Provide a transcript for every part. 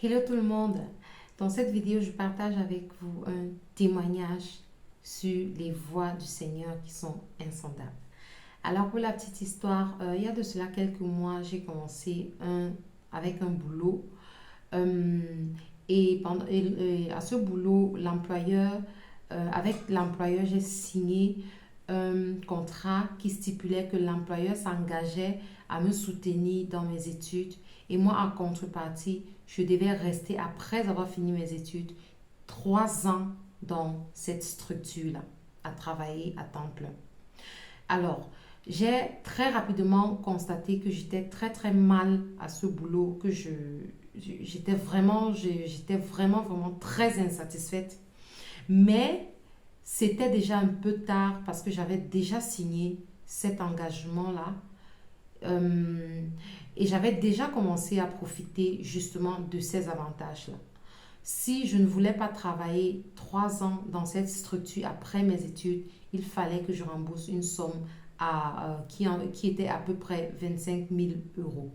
Hello tout le monde! Dans cette vidéo, je partage avec vous un témoignage sur les voies du Seigneur qui sont insondables. Alors pour la petite histoire, il y a de cela quelques mois, j'ai commencé avec un boulot euh, et à ce boulot, avec l'employeur, j'ai signé un contrat qui stipulait que l'employeur s'engageait à me soutenir dans mes études et moi, en contrepartie, je devais rester, après avoir fini mes études, 3 ans dans cette structure-là, à travailler à temps plein. Alors, j'ai très rapidement constaté que j'étais très très mal à ce boulot, que j'étais vraiment très insatisfaite. Mais c'était déjà un peu tard parce que j'avais déjà signé cet engagement-là. Euh, et j'avais déjà commencé à profiter justement de ces avantages-là. Si je ne voulais pas travailler 3 ans dans cette structure après mes études, il fallait que je rembourse une somme qui était à peu près 25 000 euros.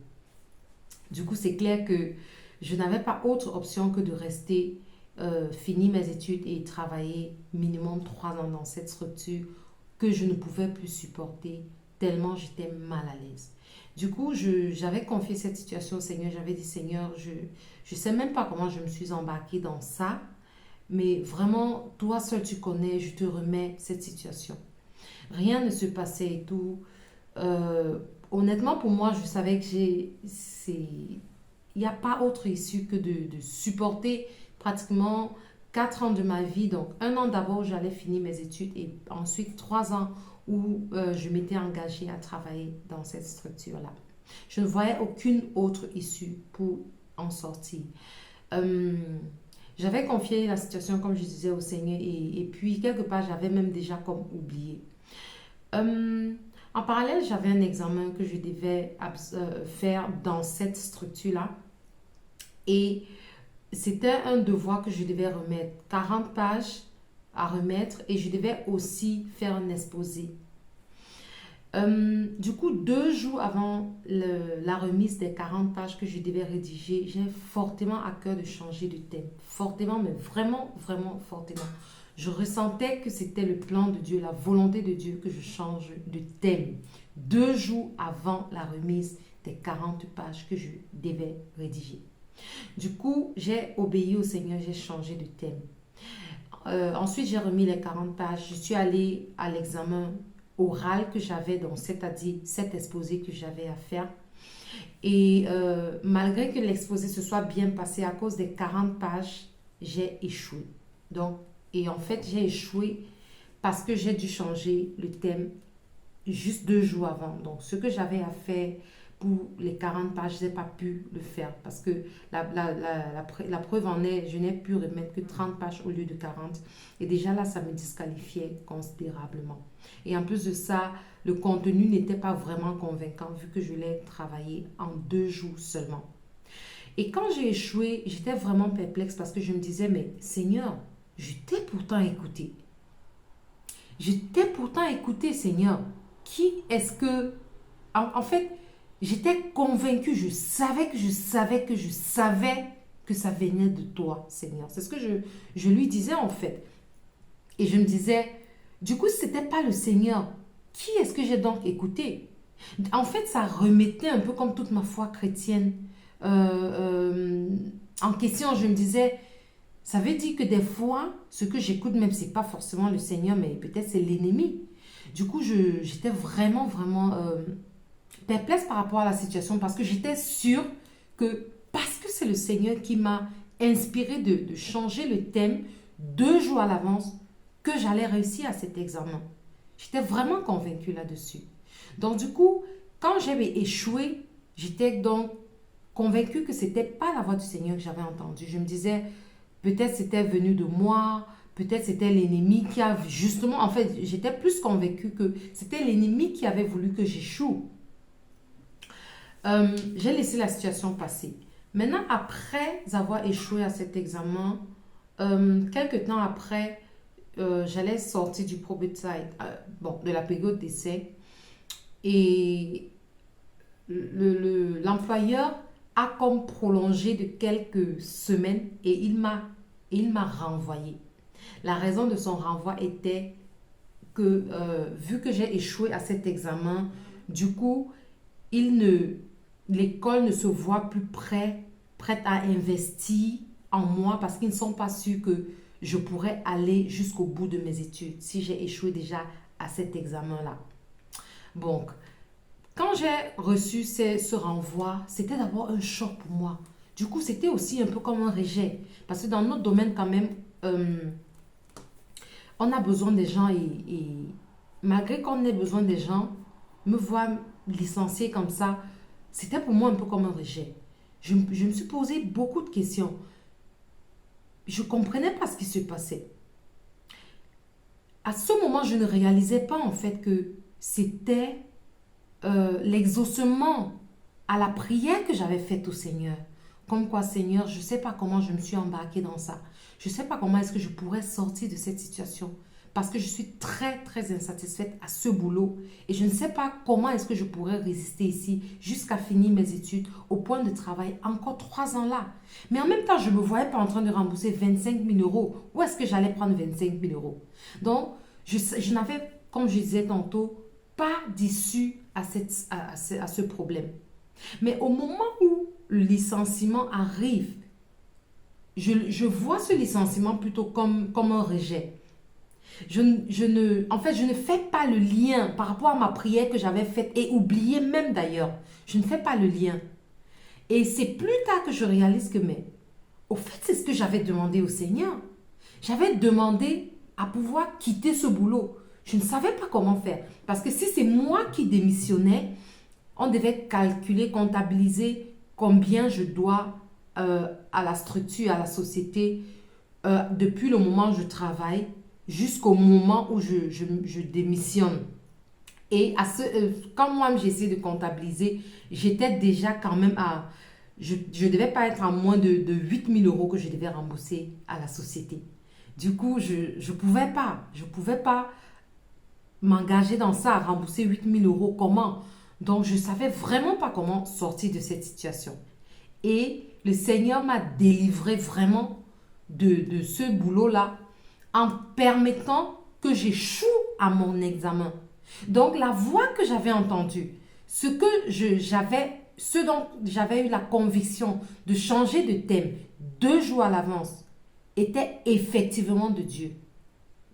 Du coup, c'est clair que je n'avais pas autre option que de rester, finir mes études et travailler minimum 3 ans dans cette structure que je ne pouvais plus supporter tellement j'étais mal à l'aise. Du coup, j'avais confié cette situation au Seigneur. J'avais dit, Seigneur, je ne sais même pas comment je me suis embarquée dans ça, mais vraiment, toi seul tu connais, je te remets cette situation. Rien ne se passait et tout. Euh, Honnêtement, pour moi, je savais que il n'y a pas autre issue que de supporter pratiquement 4 ans de ma vie. Donc, un an d'abord où j'allais finir mes études et ensuite 3 ans où je m'étais engagée à travailler dans cette structure-là. Je ne voyais aucune autre issue pour en sortir. Euh, J'avais confié la situation, comme je disais, au Seigneur et puis quelque part, j'avais même déjà comme oublié. Euh, En parallèle, j'avais un examen que je devais faire dans cette structure-là. Et c'était un devoir que je devais remettre, 40 pages à remettre, et je devais aussi faire un exposé. Du coup, 2 jours avant la remise des 40 pages que je devais rédiger, j'ai fortement à cœur de changer de thème. Fortement, mais vraiment, vraiment fortement. Je ressentais que c'était le plan de Dieu, la volonté de Dieu que je change de thème. 2 jours avant la remise des 40 pages que je devais rédiger. Du coup, j'ai obéi au Seigneur, j'ai changé de thème. Ensuite, j'ai remis les 40 pages. Je suis allée à l'examen oral que j'avais, donc c'est-à-dire cet exposé que j'avais à faire. Et malgré que l'exposé se soit bien passé à cause des 40 pages, j'ai échoué. Donc, et en fait, j'ai échoué parce que j'ai dû changer le thème juste 2 jours avant. Donc, ce que j'avais à faire pour les 40 pages, je n'ai pas pu le faire parce que la preuve en est, je n'ai pu remettre que 30 pages au lieu de 40. Et déjà là, ça me disqualifiait considérablement. Et en plus de ça, le contenu n'était pas vraiment convaincant vu que je l'ai travaillé en 2 jours seulement. Et quand j'ai échoué, j'étais vraiment perplexe parce que je me disais, mais Seigneur, je t'ai pourtant écouté. Je t'ai pourtant écouté, Seigneur. Qui est-ce que... En fait, j'étais convaincue, je savais que ça venait de toi, Seigneur. C'est ce que je lui disais en fait. Et je me disais, du coup, si ce n'était pas le Seigneur, qui est-ce que j'ai donc écouté? En fait, ça remettait un peu comme toute ma foi chrétienne en question. Je me disais, ça veut dire que des fois, ce que j'écoute même, c'est pas forcément le Seigneur, mais peut-être c'est l'ennemi. Du coup, j'étais vraiment, vraiment perplexe par rapport à la situation parce que j'étais sûre que, parce que c'est le Seigneur qui m'a inspiré de changer le thème 2 jours à l'avance, que j'allais réussir à cet examen. J'étais vraiment convaincue là-dessus. Donc, du coup, quand j'avais échoué, j'étais donc convaincue que c'était pas la voix du Seigneur que j'avais entendue. Je me disais, peut-être c'était venu de moi, peut-être c'était l'ennemi qui a justement, en fait, j'étais plus convaincue que c'était l'ennemi qui avait voulu que j'échoue. J'ai laissé la situation passer. Maintenant, après avoir échoué à cet examen, quelques temps après, j'allais sortir du probate bon, de la période d'essai. Et l'employeur a comme prolongé de quelques semaines et il m'a renvoyé. La raison de son renvoi était que vu que j'ai échoué à cet examen, du coup, il ne, l'école ne se voit plus prête à investir en moi parce qu'ils ne sont pas sûrs que je pourrais aller jusqu'au bout de mes études si j'ai échoué déjà à cet examen-là. Donc, quand j'ai reçu ce renvoi, c'était d'abord un choc pour moi. Du coup, c'était aussi un peu comme un rejet. Parce que dans notre domaine, quand même, on a besoin des gens et malgré qu'on ait besoin des gens, me voir licenciée comme ça, c'était pour moi un peu comme un rejet. Je me suis posé beaucoup de questions. Je ne comprenais pas ce qui se passait. À ce moment, je ne réalisais pas en fait que c'était l'exaucement à la prière que j'avais faite au Seigneur. Comme quoi, Seigneur, je ne sais pas comment je me suis embarquée dans ça. Je ne sais pas comment est-ce que je pourrais sortir de cette situation. Parce que je suis très, très insatisfaite à ce boulot. Et je ne sais pas comment est-ce que je pourrais résister ici jusqu'à finir mes études au point de travailler encore 3 ans là. Mais en même temps, je ne me voyais pas en train de rembourser 25 000 euros. Où est-ce que j'allais prendre 25 000 euros? Donc, je n'avais, comme je disais tantôt, pas d'issue à ce problème. Mais au moment où le licenciement arrive, je vois ce licenciement plutôt comme un rejet. En fait, je ne fais pas le lien par rapport à ma prière que j'avais faite et oublié même d'ailleurs. Je ne fais pas le lien. Et c'est plus tard que je réalise que, mais au fait, c'est ce que j'avais demandé au Seigneur. J'avais demandé à pouvoir quitter ce boulot. Je ne savais pas comment faire. Parce que si c'est moi qui démissionnais, on devait calculer, comptabiliser combien je dois à la structure, à la société, depuis le moment où je travaille jusqu'au moment où je démissionne. Et quand moi j'essaie de comptabiliser, j'étais déjà quand même à... Je ne devais pas être à moins de 8 000 euros que je devais rembourser à la société. Du coup, je pouvais pas. Je pouvais pas m'engager dans ça, à rembourser 8 000 euros. Comment? Donc, je ne savais vraiment pas comment sortir de cette situation. Et le Seigneur m'a délivré vraiment de ce boulot-là en permettant que j'échoue à mon examen. Donc, la voix que j'avais entendue, ce dont j'avais eu la conviction de changer de thème 2 jours à l'avance, était effectivement de Dieu.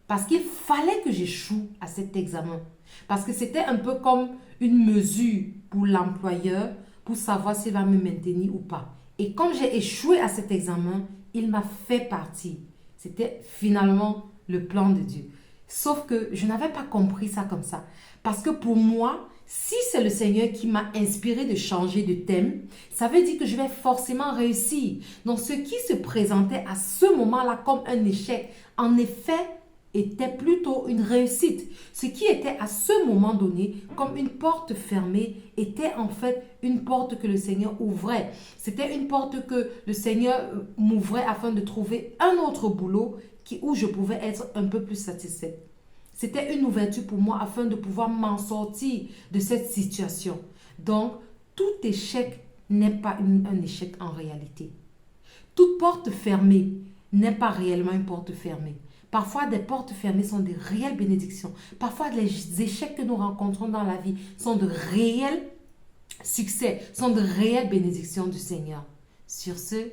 Parce qu'il fallait que j'échoue à cet examen. Parce que c'était un peu comme une mesure pour l'employeur pour savoir s'il va me maintenir ou pas. Et quand j'ai échoué à cet examen, il m'a fait partie. C'était finalement le plan de Dieu. Sauf que je n'avais pas compris ça comme ça. Parce que pour moi, si c'est le Seigneur qui m'a inspiré de changer de thème, ça veut dire que je vais forcément réussir. Donc ce qui se présentait à ce moment-là comme un échec, en effet, était plutôt une réussite. Ce qui était à ce moment donné comme une porte fermée était en fait une porte que le Seigneur ouvrait. C'était une porte que le Seigneur m'ouvrait afin de trouver un autre boulot où je pouvais être un peu plus satisfaite. C'était une ouverture pour moi afin de pouvoir m'en sortir de cette situation. Donc, tout échec n'est pas un échec en réalité. Toute porte fermée n'est pas réellement une porte fermée. Parfois, des portes fermées sont de réelles bénédictions. Parfois, les échecs que nous rencontrons dans la vie sont de réels succès, sont de réelles bénédictions du Seigneur. Sur ce,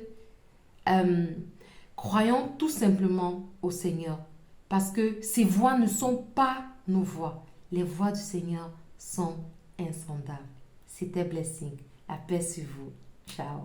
croyons tout simplement au Seigneur parce que ses voies ne sont pas nos voies. Les voies du Seigneur sont insondables. C'était Blessing. La paix sur vous. Ciao.